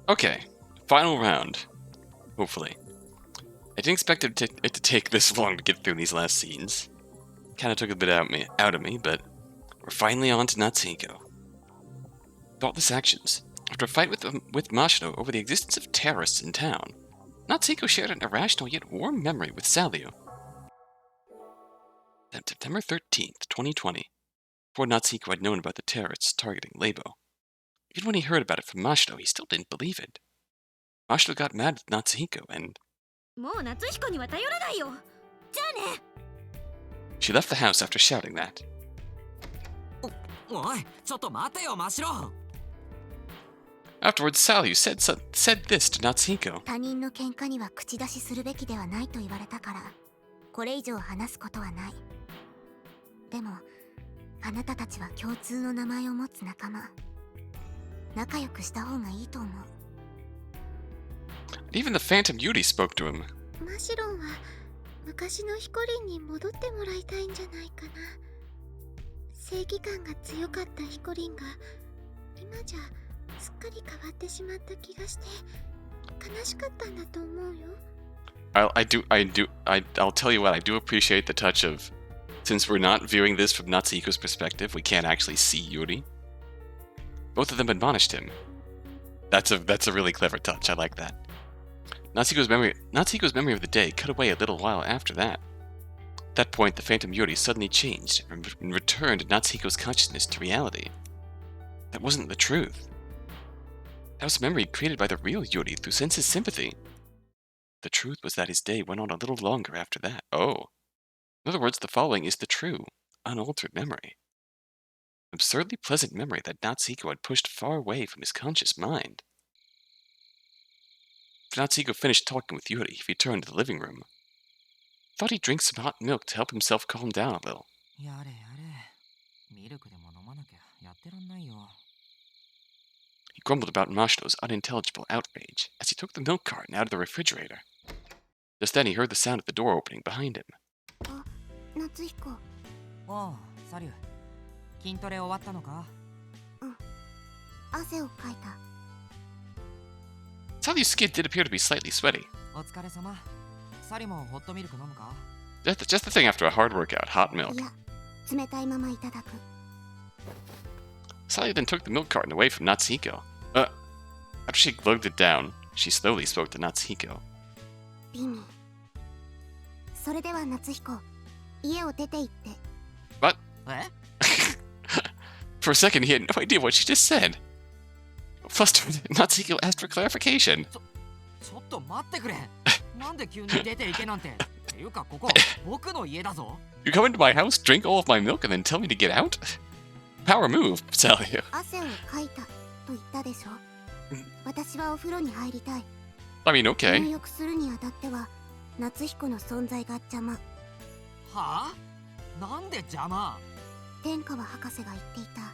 Okay, final round. Hopefully. I didn't expect it to take this long to get through these last scenes. Kinda took a bit out of me, but we're finally on to Natsuhiko. Thoughtless actions. After a fight with Mashino over the existence of terrorists in town, Natsuhiko shared an irrational yet warm memory with Salyu. On September 13th, 2020, before Natsuhiko had known about the terrorists targeting Leibo. Even when he heard about it from Mashino, he still didn't believe it. Mashino got mad with Natsuhiko and she left the house after shouting that. Afterwards, Salyu said this to Natsuhiko. 他人の喧嘩には口出しするべきではないと言われたから、これ以上話すことはない。でも、あなたたちは共通の名前を持つ仲間。仲良くした方がいいと思う。Even the Phantom Yuri spoke to him. マシロンは昔のヒコリンに戻ってもらいたいんじゃないかな。正義感が強かったヒコリンが今じゃすっかり変わってしまった気がして悲しかったんだと思うよ。I'll tell you what, I do appreciate the touch of, since we're not viewing this from Natsuhiko's perspective, we can't actually see Yuri. Both of them admonished him. That's a really clever touch. I like that. Natsuhiko's memory of the day cut away a little while after that. At that point, the Phantom Yuri suddenly changed and returned Natsuhiko's consciousness to reality. That wasn't the truth. That was a memory created by the real Yuri through senses sympathy. The truth was that his day went on a little longer after that. Oh. In other words, the following is the true, unaltered memory. An absurdly pleasant memory that Natsuhiko had pushed far away from his conscious mind. After Natsuhiko finished talking with Yuri, he returned to the living room. Thought he'd drink some hot milk to help himself calm down a little. He grumbled about Mashino's unintelligible outrage as he took the milk carton out of the refrigerator. Just then he heard the sound of the door opening behind him. Natsuhiko. Oh, Salyu. 筋トレ終わったのか? 汗をかいた。Salyu's skin did appear to be slightly sweaty. お疲れ様。Salyuもホットミルク飲むか? Just the thing after a hard workout, hot milk. いや、冷たいままいただく。Salyu then took the milk carton away from Natsuhiko. After she glugged it down, she slowly spoke to Natsuhiko. ビミ。それではNatsuhiko、家を出て行って。What? え? For a second, he had no idea what she just said. Flustered, Natsuhiko asked for clarification. ちょっと待ってくれ。なんで急に出て行けなんて。ていうかここ僕の家だぞ。You come into my house, drink all of my milk, and then tell me to get out? Power move, Salyu. 汗をかいたと言ったでしょ。私はお風呂に入りたい。I mean, okay. 入浴するにあたっては、Natsuhikoの存在が邪魔。はあ？なんで邪魔？天川博士が言っていた。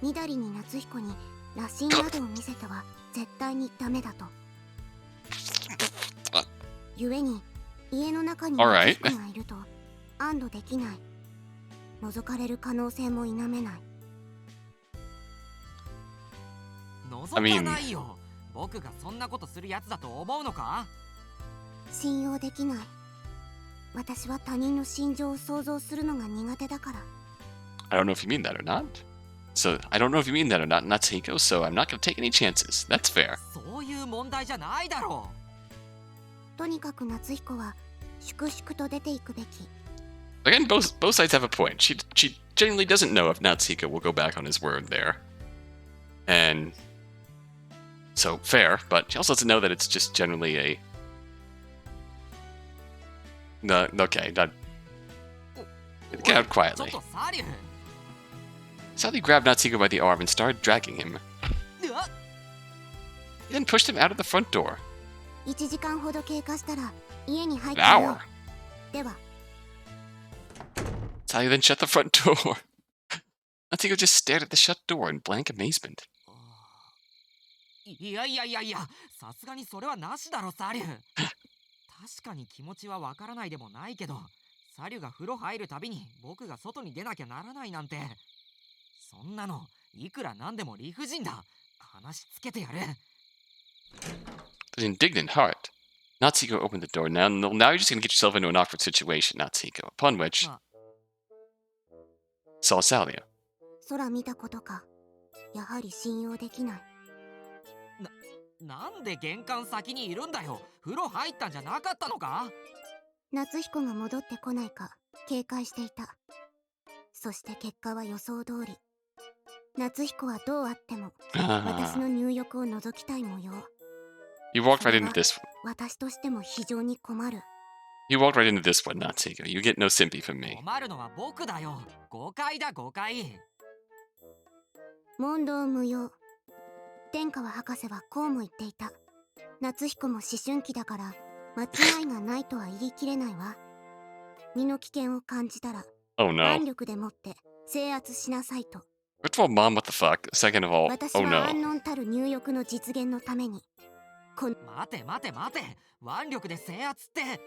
緑にNatsuhikoに羅針などを見せては絶対にダメだと。故に家の中にNatsuhikoがいると安堵できない。覗かれる可能性も否めない。覗かないよ。僕がそんなことするやつだと思うのか？信用できない。私は他人の心情を想像するのが苦手だから。I don't know if you mean that or not. I don't know if you mean that or not, Natsuhiko, so I'm not going to take any chances. That's fair. そういう問題じゃないだろう。とにかくNatsuhikoは粛々と出ていくべき。Again, both sides have a point. She genuinely doesn't know if Natsuhiko will go back on his word there. And so, fair, but she also doesn't know that it's just generally a... No, okay, not... Get out quietly. Salyu grabbed Natsuhiko by the arm and started dragging him. He then pushed him out of the front door. 1時間ほど経過したら家に入ってよ。よ。では。Salyu then shut the front door. Natsuhiko just stared at the shut door in blank amazement. いや、さすがにそれはなしだろ、サリュ。確かに気持ちはわからないでもないけど、サリュが風呂入るたびに僕が外に出なきゃならないなんて、そんなのいくらなんでも理不尽だ。話つけてやる。With an indignant heart, Natsuhiko opened the door. Now you're just going to get yourself into an awkward situation, Natsuhiko. Upon which, saw Salia. 空見たことか。やはり信用できない。なんで玄関先にいるんだよ。風呂入ったんじゃなかったのか？夏彦が戻ってこないか警戒していた。そして結果は予想通り。夏彦はどうあっても私の入浴を覗きたい模様。You walked right into this one. 私としても非常に困る。You walked right into this one, Natsuhiko. You get no sympathy from me. 困るのは僕だよ。誤解だ誤解。問答無用。天川博士はこうも言っていた。夏彦も思春期だから間違いがないとは言い切れないわ。身の危険を感じたら Oh no. 腕力でもって制圧しなさいと。 First of all, Mom, what the fuck? Second of all, 私 oh は安 no. 穏たる入浴の実現のために待て腕力で制圧って。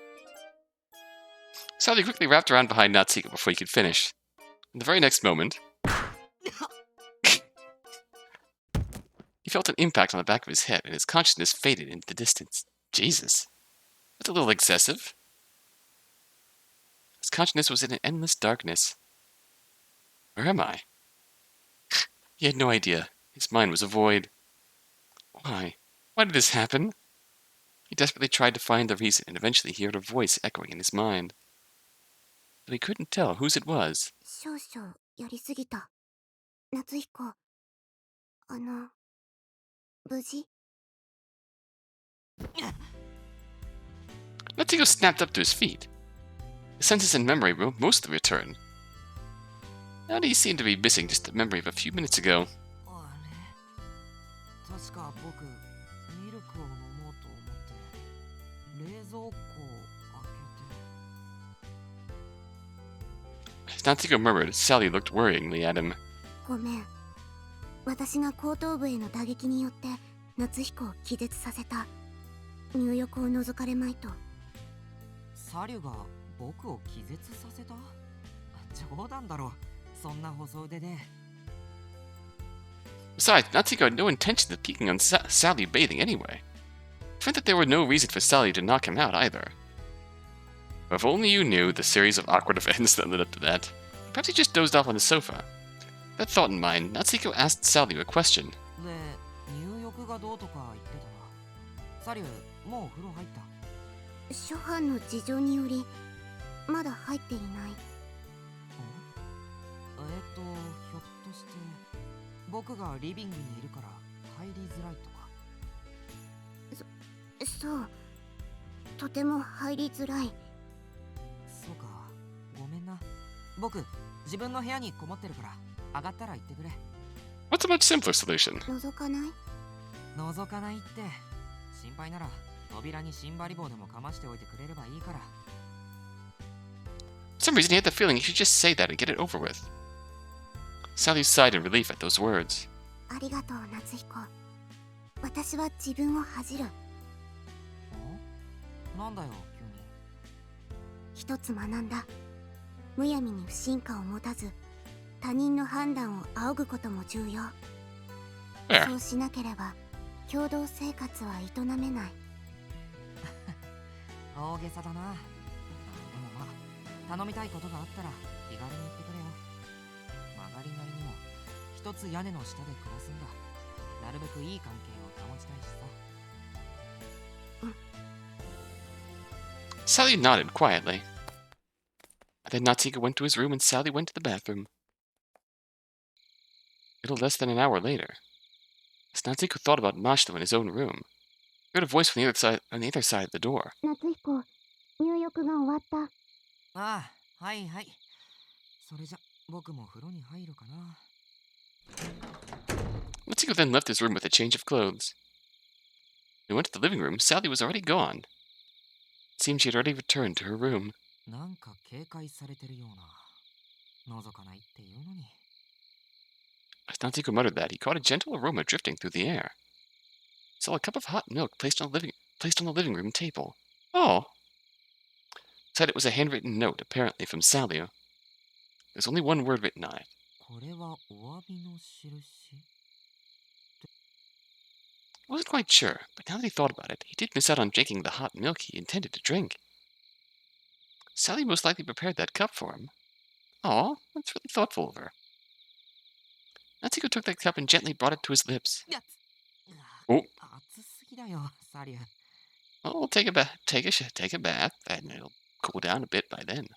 Sally quickly wrapped around behind Natsuhiko before he could finish. In the very next moment, he felt an impact on the back of his head, and his consciousness faded into the distance. Jesus. That's a little excessive. His consciousness was in an endless darkness. Where am I? He had no idea. His mind was a void. Why? Why did this happen? He desperately tried to find the reason, and eventually he heard a voice echoing in his mind. But he couldn't tell whose it was. 少々やりすぎた。夏彦、無事？ Natsuhiko snapped up to his feet. His senses and memory were mostly returned. Now he seemed to be missing just the memory of a few minutes ago. あれ、確か僕ミルクを飲もうと思って冷蔵庫を開けて。 Natsuhiko murmured. Sally looked worryingly at him. ごめん。私が後頭部への打撃によって夏彦を気絶させた。入浴を覗かれまいと。サリュが僕を気絶させた？冗談だろ。そんな細腕で。Besides, Natsuhiko had no intention of peeking on Sally bathing anyway. It meant that there were no reason for Sally to knock him out either. But if only you knew the series of awkward events that led up to that. Perhaps he just dozed off on his sofa. That thought in mind, Natsuhiko asked Sally a question. で、入浴がどうとか言ってたな。サリュ、もう風呂入った？諸般の事情によりまだ入っていない。ひょっとして僕がリビングにいるから入りづらいとか。そう、とても入りづらい。そうか、ごめんな。僕、自分の部屋にこもってるから上がったら言ってくれ。 What's a much simpler solution? 覗かない？覗かないって。心配なら扉にシンバリ棒でもかましておいてくれればいいから。 For some reason he had the feeling he should just say that and get it over with. Sally sighed in relief at those words. ありがとう夏彦。私は自分を恥じる。なんだよ急に。一つ学んだ。むやみに不信感を持たず他人の判断を仰ぐことも重要。 There. そうしなければ共同生活は営めない。大げさだな。でもまあ頼みたいことがあったら気軽に言ってくれよ。曲がりなりにも一つ屋根の下で暮らすんだ。なるべくいい関係を保ちたいしさ。Sally nodded quietly. Then Natsuhiko went to his room and Sally went to the bathroom. A little less than an hour later, as Natsuhiko thought about Mashito in his own room, he heard a voice from the other side of the door. 夏彦、入浴が終わった。ああ、はいはい。それじゃ僕も風呂に入るかな。 Natsuhiko then left his room with a change of clothes. When he went to the living room, Sally was already gone. It seemed she had already returned to her room. なんか警戒されてるような。覗かないっていうのに。 As Natsuhiko muttered that, he caught a gentle aroma drifting through the air. He saw a cup of hot milk placed on the living room table. Oh! Inside it was a handwritten note, apparently from Sally. There's only one word written on it. これはお詫びの印？ I wasn't quite sure, but now that he thought about it, he did miss out on drinking the hot milk he intended to drink. Sally most likely prepared that cup for him. Aw, that's really thoughtful of her. Natsuko took that cup and gently brought it to his lips. やつ Oh, 熱すぎだよサリュー well, we'll take a bath, and it'll cool down a bit by then.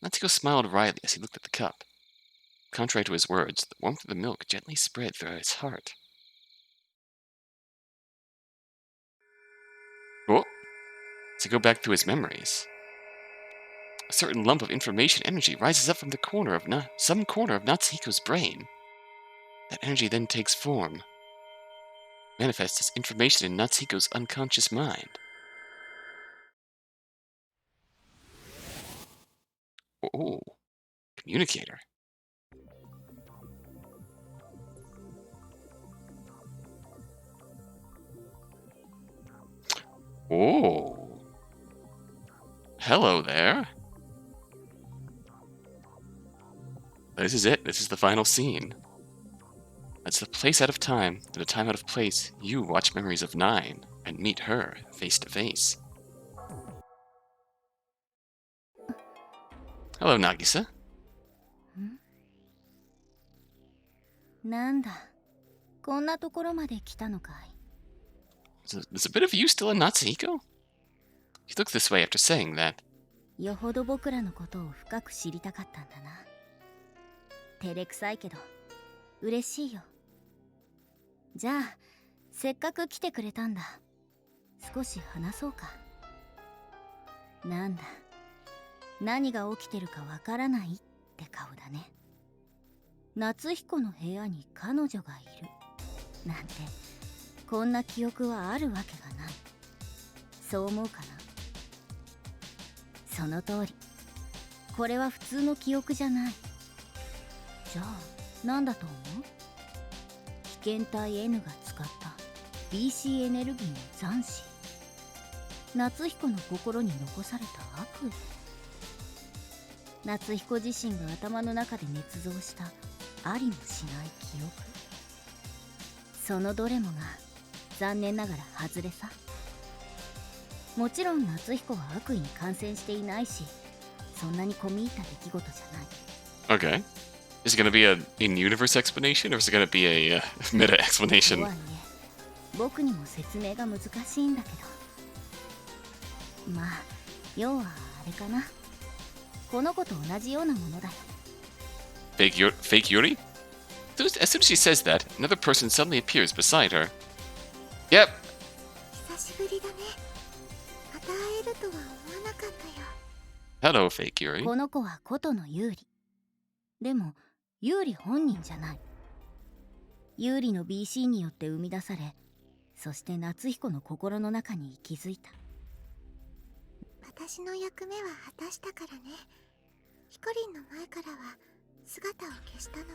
Natsuko smiled wryly as he looked at the cup. Contrary to his words, the warmth of the milk gently spread through his heart. Oh, to go back through his memories. A certain lump of information energy rises up from the corner of some corner of Natsuhiko's brain. That energy then takes form, manifests as information in Natsuhiko's unconscious mind. Oh, communicator. Oh. Hello there. This is it. This is the final scene. That's the place out of time, and a time out of place. You watch Memories of 9 and meet her face to face. Hello, Nagisa. なんだ、こんなところまで来たのかい。There's a bit of you still in Natsuhiko? You look this way after saying that. よほど僕らのことを深く知りたかったんだな。照れくさいけど、嬉しいよ。じゃあ、せっかく来てくれたんだ。少し話そうか。なんだ、何が起きてるかわからないって顔だね。夏彦の部屋に彼女がいるなんて、こんな記憶はあるわけがない。そう思うかな。その通り。これは普通の記憶じゃない。じゃあ何だと思う？被験体 N が使った BC エネルギーの残滓。夏彦の心に残された悪意。夏彦自身が頭の中で捏造したありもしない記憶。そのどれもが残念ながら外れさ。もちろん夏彦は悪意に感染していないし、そんなに込み入った出来事じゃない。Okay. Is it going to be an in-universe explanation, or is it going to be a meta explanation? とはいえ、僕にも説明が難しいんだけど。まあ、要はあれかな。この子と同じようなものだよ。Fake Yuri? As soon as she says that, another person suddenly appears beside her. Yep. 久しぶりだね。また会えるとは思わなかったよ。Hello, Fake Yuri. この子はことの有利。でも、有利本人じゃない。有利の BC によって生み出され、そして夏彦の心の中に息づいた。私の役目は果たしたからね。ヒコリンの前からは姿を消したの。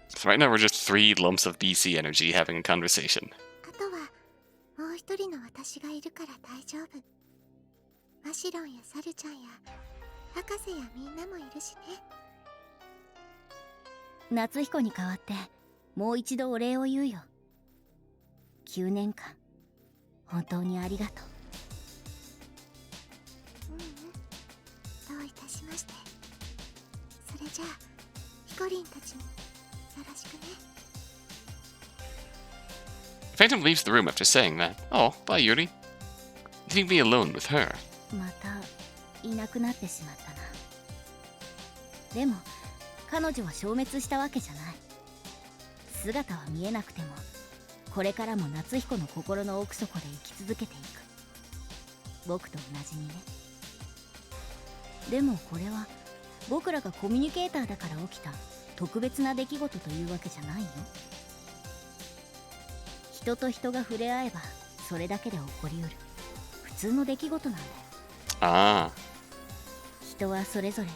So right now we're just 3 lumps of BC energy having a conversation. あとはもう一人の私がいるから大丈夫。マシロンやサルちゃんや博士やみんなもいるしね。夏彦に代わってもう一度お礼を言うよ。9年間本当にありがとう。どういたしまして。それじゃあヒコリンたちによろしくね。Phantom leaves the room after saying that. Oh, bye, Yuri. Leaving me alone with her. またいなくなってしまったな。でも彼女は消滅したわけじゃない。姿は見えなくても、これからも夏彦の心の奥底で生き続けていく。僕と同じにね。でもこれは僕らがコミュニケーターだから起きた特別な出来事というわけじゃないよ。人と人が触れ合えばそれだけで起こりうる普通の出来事なんだよ。Ah. 人はそれぞれ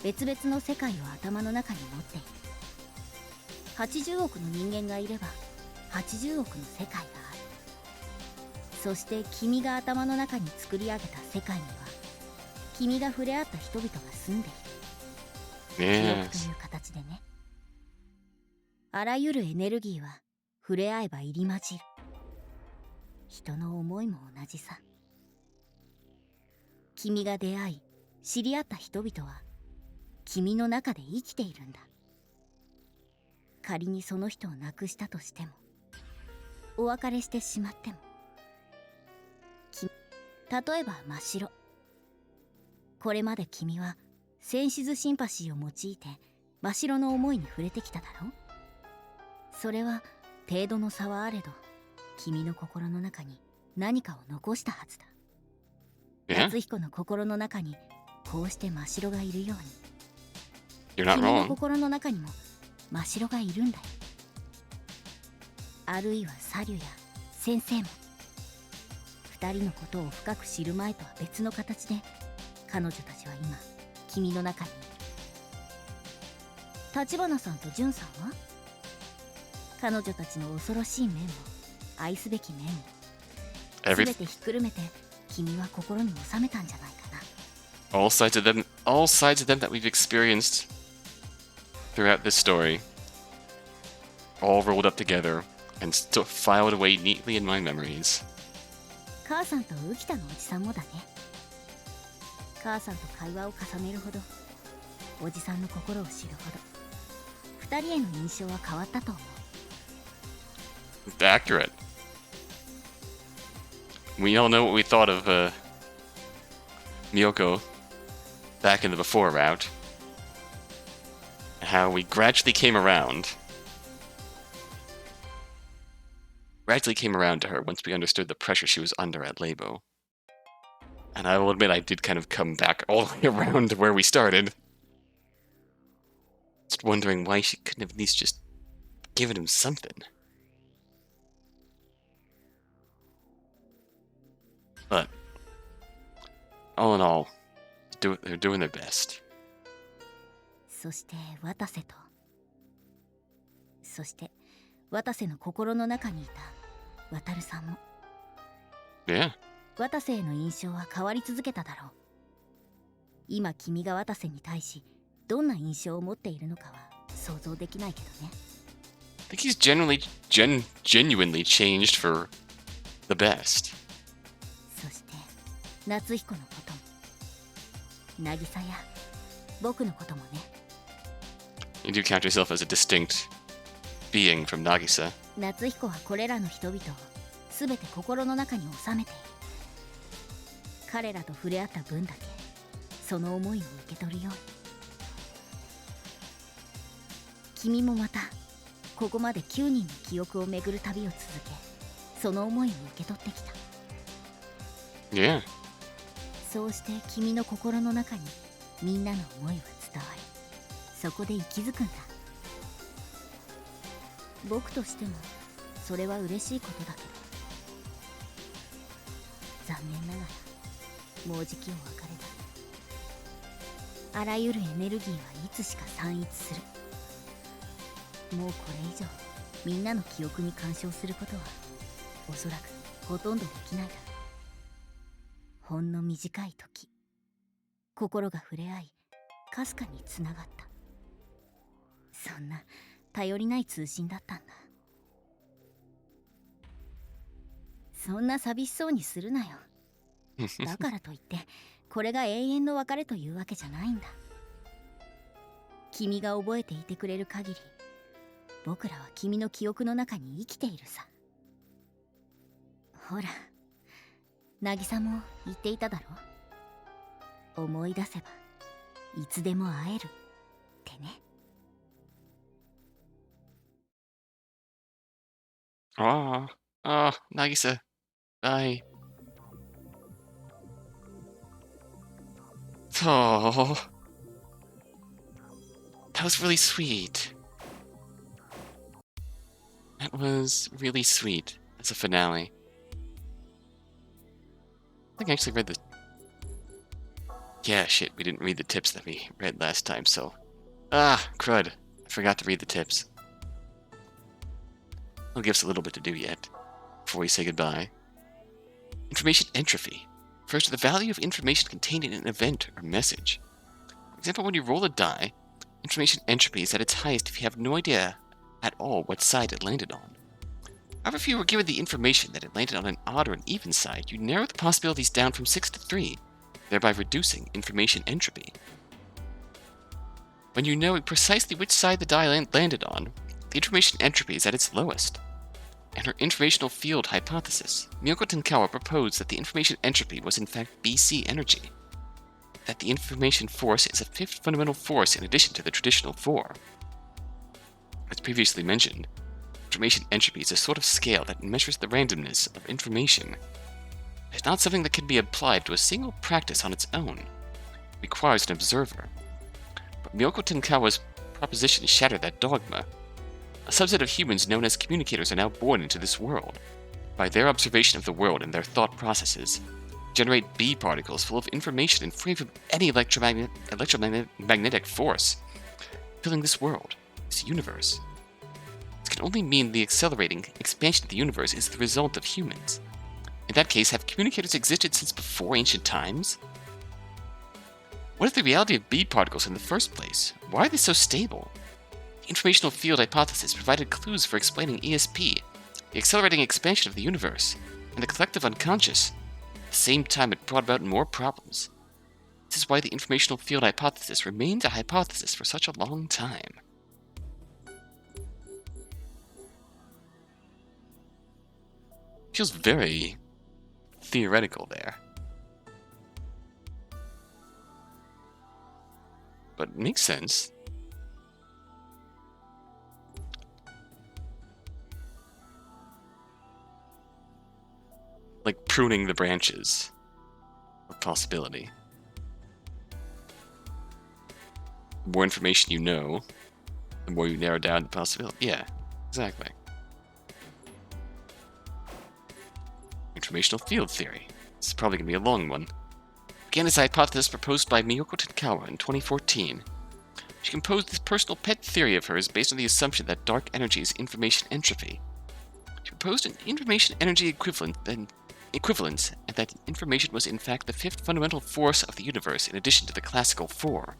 別々の世界を頭の中に持っている。80億の人間がいれば80億の世界がある。そして君が頭の中に作り上げた世界には君が触れ合った人々が住んでいる。記憶と Yes. いう形でね。あらゆるエネルギーは触れ合えば入り混じる。人の思いも同じさ。君が出会い知り合った人々は君の中で生きているんだ。仮にその人を亡くしたとしても、お別れしてしまっても、例えば真っ白。これまで君はセンシズシンパシーを用いて真っ白の思いに触れてきただろう。それは程度の差はあれど、君の心の中に何かを残したはずだ。夏彦の心の中にこうして真っ白がいるように、君の心の中にも真っ白がいるんだよ。あるいはサリュや先生も、二人のことを深く知る前とは別の形で彼女たちは今君の中にいる。橘さんと純さんは彼女たちの恐ろしい面も愛すべき面も全てひっくるめて君は心に収めたんじゃないかな。all sides of them that we've experienced throughout this story, all rolled up together and still filed away neatly in my memories. 母さんと浮田のおじさんもだね。母さんと会話を重ねるほど、おじさんの心を知るほど、二人への印象は変わったと思う。Accurate. We all know what we thought of Miyoko back in the before route. How we gradually came around to her once we understood the pressure she was under at Labo. And I will admit I did kind of come back all the way around to where we started. Just wondering why she couldn't have at least just given him something. But, all in all, they're doing their best. そして渡瀬と、そして渡瀬の心の中にいた渡さんも。Yeah. 渡瀬への印象は変わり続けただろう。今君が渡瀬に対しどんな印象を持っているのかは想像できないけどね。I think he's genuinely changed for the best. そして夏彦のことも、渚や僕のこともね。You do count yourself as a distinct being from Nagisa. 夏彦はこれらの人々を全て心の中に収めている。彼らと触れ合った分だけその思いを受け取るように。君もまたここまで9人の記憶を巡る旅を続け、その思いを受け取ってきた。Yeah. そうして君の心の中にみんなの思いは伝わり、そこで息づくんだ。僕としてもそれは嬉しいことだけど、残念ながらもうじきお別れだ。あらゆるエネルギーはいつしか散逸する。もうこれ以上みんなの記憶に干渉することはおそらくほとんどできないだろう。ほんの短い時、心が触れ合いかすかにつながった。そんな頼りない通信だったんだ。そんな寂しそうにするなよ。だからといってこれが永遠の別れというわけじゃないんだ。君が覚えていてくれる限り、僕らは君の記憶の中に生きているさ。ほら、渚も言っていただろ。思い出せばいつでも会えるってね。Nagisa. Bye. Oh. That was really sweet. That was really sweet as a finale. I think I actually read the... Yeah, shit, we didn't read the tips that we read last time, so... crud. I forgot to read the tips. I'll give us a little bit to do yet, before we say goodbye. Information entropy refers to the value of information contained in an event or message. For example, when you roll a die, information entropy is at its highest if you have no idea at all what side it landed on. However, if you were given the information that it landed on an odd or an even side, you narrow the possibilities down from 6 to 3, thereby reducing information entropy. When you know precisely which side the die landed on, the information entropy is at its lowest. In her informational field hypothesis, Miyoko Tenkawa proposed that the information entropy was in fact BC energy, that the information force is a fifth fundamental force in addition to the traditional 4. As previously mentioned, information entropy is a sort of scale that measures the randomness of information. It's not something that can be applied to a single practice on its own. It requires an observer. But Miyoko Tenkawa's proposition shattered that dogma. A subset of humans known as communicators are now born into this world. By their observation of the world and their thought processes, generate B particles full of information and free from any electromagnetic force, filling this world, this universe. This can only mean the accelerating expansion of the universe is the result of humans. In that case, have communicators existed since before ancient times? What is the reality of B particles in the first place? Why are they so stable? The informational field hypothesis provided clues for explaining ESP, the accelerating expansion of the universe, and the collective unconscious. At the same time, it brought about more problems. This is why the informational field hypothesis remained a hypothesis for such a long time. Feels very theoretical there. But it makes sense. Like pruning the branches of possibility. The more information you know, the more you narrow down the possibility. Yeah, exactly. Informational field theory. This is probably going to be a long one. Again, is a hypothesis proposed by Miyoko Tenkawa in 2014. She composed this personal pet theory of hers based on the assumption that dark energy is information entropy. She proposed an information energy equivalence, and that information was in fact the fifth fundamental force of the universe in addition to the classical 4.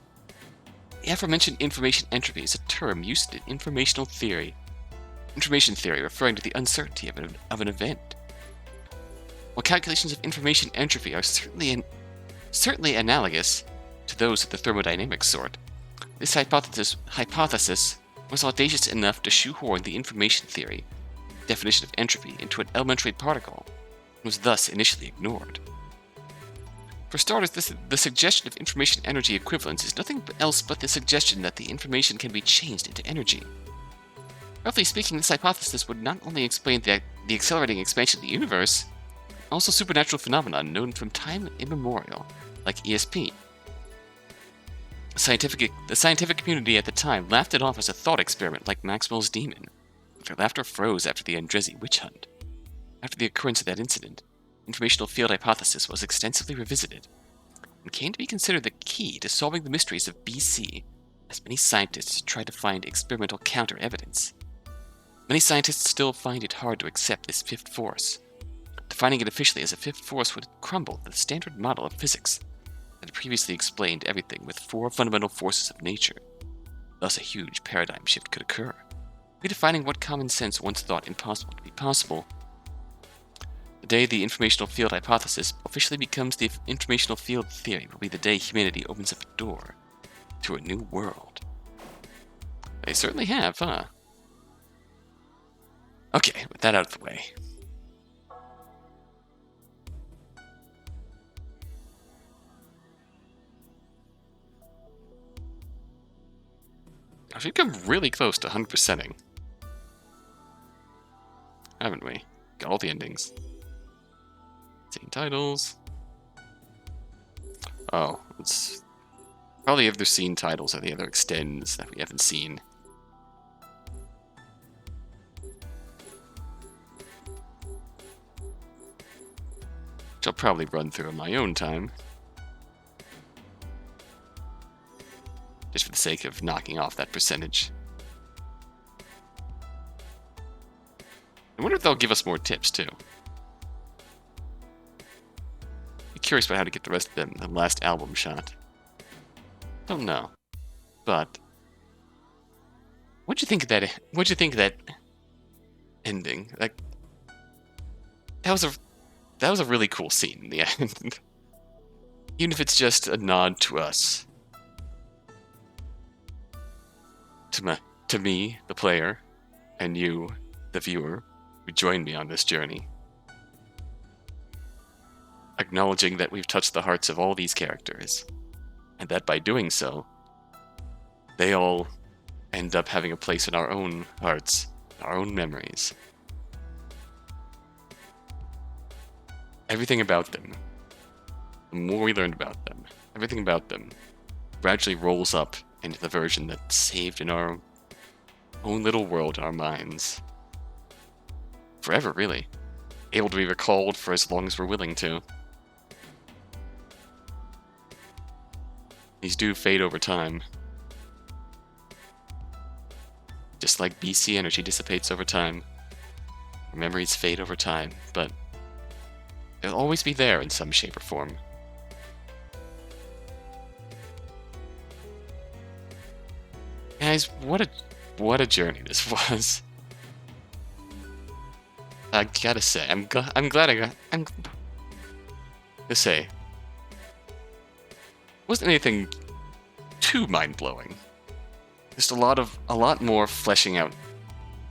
The aforementioned information entropy is a term used in informational theory. Information theory referring to the uncertainty of an event. While calculations of information entropy are certainly analogous to those of the thermodynamics sort, this hypothesis was audacious enough to shoehorn the information theory definition of entropy into an elementary particle, and was thus initially ignored. For starters, the suggestion of information energy equivalence is nothing else but the suggestion that the information can be changed into energy. Roughly speaking, this hypothesis would not only explain the accelerating expansion of the universe, also supernatural phenomena known from time immemorial, like ESP. The scientific community at the time laughed it off as a thought experiment like Maxwell's demon, but their laughter froze after the Andresi witch hunt. After the occurrence of that incident, the informational field hypothesis was extensively revisited, and came to be considered the key to solving the mysteries of BC, as many scientists tried to find experimental counter-evidence. Many scientists still find it hard to accept this fifth force. Defining it officially as a fifth force would crumble the standard model of physics that had previously explained everything with 4 fundamental forces of nature. Thus a huge paradigm shift could occur, redefining what common sense once thought impossible to be possible. The day the informational field hypothesis officially becomes the informational field theory will be the day humanity opens up a door to a new world. They certainly have, huh? Okay, with that out of the way. I think I'm really close to 100%ing. Haven't we? Got all the endings. Seen titles. Oh, it's probably other seen titles or the other extends that we haven't seen. Which I'll probably run through in my own time. Just for the sake of knocking off that percentage. I wonder if they'll give us more tips, too. I'm curious about how to get the rest of them, the last album shot. Don't know. But what'd you think of that ending? Like, that was a really cool scene in the end. Even if it's just a nod to us. To me, the player, and you, the viewer, who joined me on this journey. Acknowledging that we've touched the hearts of all these characters, and that by doing so, they all end up having a place in our own hearts, our own memories. Everything about them, the more we learned about them, everything about them gradually rolls up into the version that's saved in our own little world in our minds. Forever, really. Able to be recalled for as long as we're willing to. These do fade over time. Just like BC energy dissipates over time. Memories fade over time, but they'll always be there in some shape or form. Guys, what a journey this was. I gotta say, I'm glad to say, wasn't anything too mind-blowing. Just a lot more fleshing out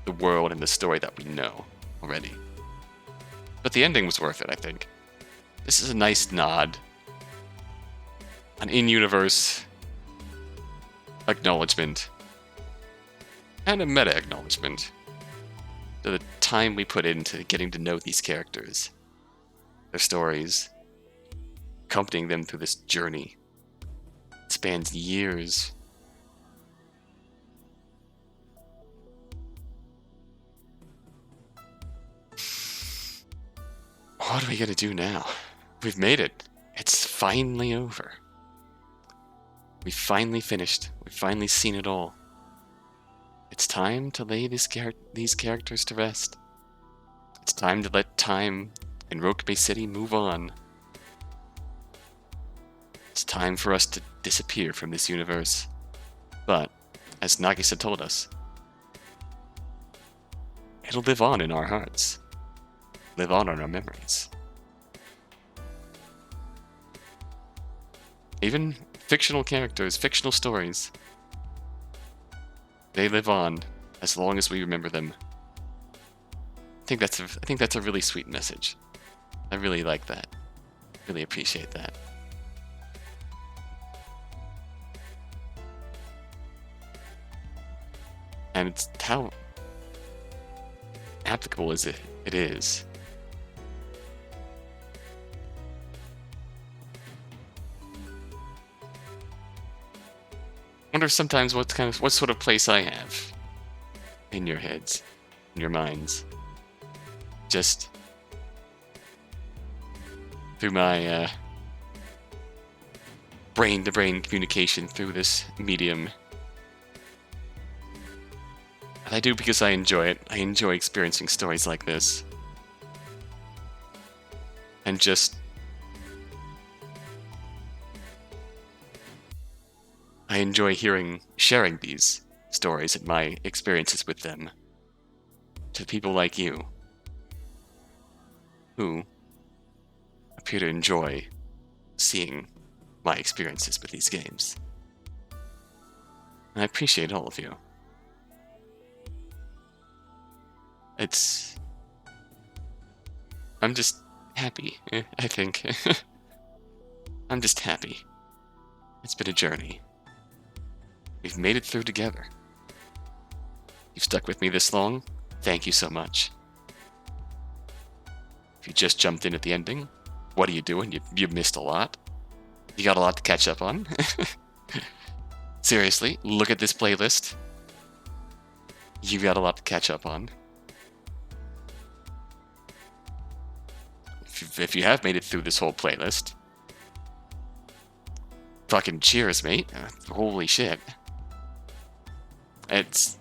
the world and the story that we know already. But the ending was worth it, I think. This is a nice nod, an in-universe acknowledgement, and a meta-acknowledgement to the time we put into getting to know these characters, their stories, accompanying them through this journey. It spans years. What are we gonna do now? We've made it. It's finally over. We finally finished. We've finally seen it all. It's time to lay these characters to rest. It's time to let time and Rokube City move on. It's time for us to disappear from this universe. But, as Nagisa told us, it'll live on in our hearts. Live on in our memories. Even fictional characters, fictional stories, they live on as long as we remember them. I think that's a really sweet message. I really like that. Really appreciate that. And it's how applicable is it is. I wonder sometimes what sort of place I have in your heads, in your minds. Just through my brain-to-brain communication through this medium. And I do because I enjoy it. I enjoy experiencing stories like this. And just I enjoy sharing these stories and my experiences with them to people like you who appear to enjoy seeing my experiences with these games. And I appreciate all of you. I'm just happy, I think. I'm just happy. It's been a journey. We've made it through together. You've stuck with me this long. Thank you so much. If you just jumped in at the ending, what are you doing? You missed a lot. You got a lot to catch up on. Seriously, look at this playlist. You've got a lot to catch up on. If you have made it through this whole playlist, fucking cheers, mate. Holy shit. It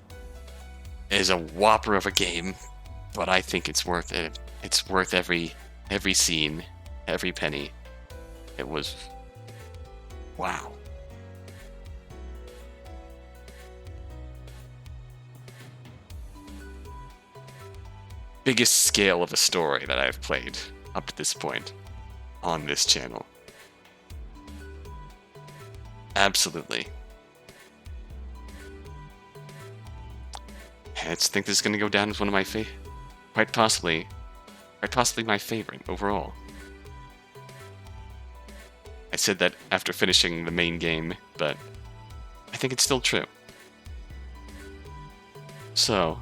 is a whopper of a game, but I think it's worth it. It's worth every scene, every penny. It was... wow. biggest scale of a story that I've played up to this point on this channel. Absolutely. I just think this is going to go down as one of my quite possibly my favorite overall. I said that after finishing the main game, but I think it's still true. So,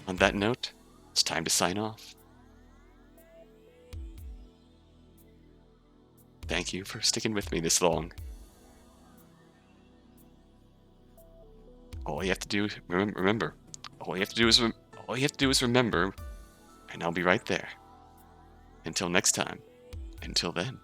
on that note, it's time to sign off. Thank you for sticking with me this long. All you have to do, remember. All you have to do is remember, and I'll be right there. Until next time. Until then.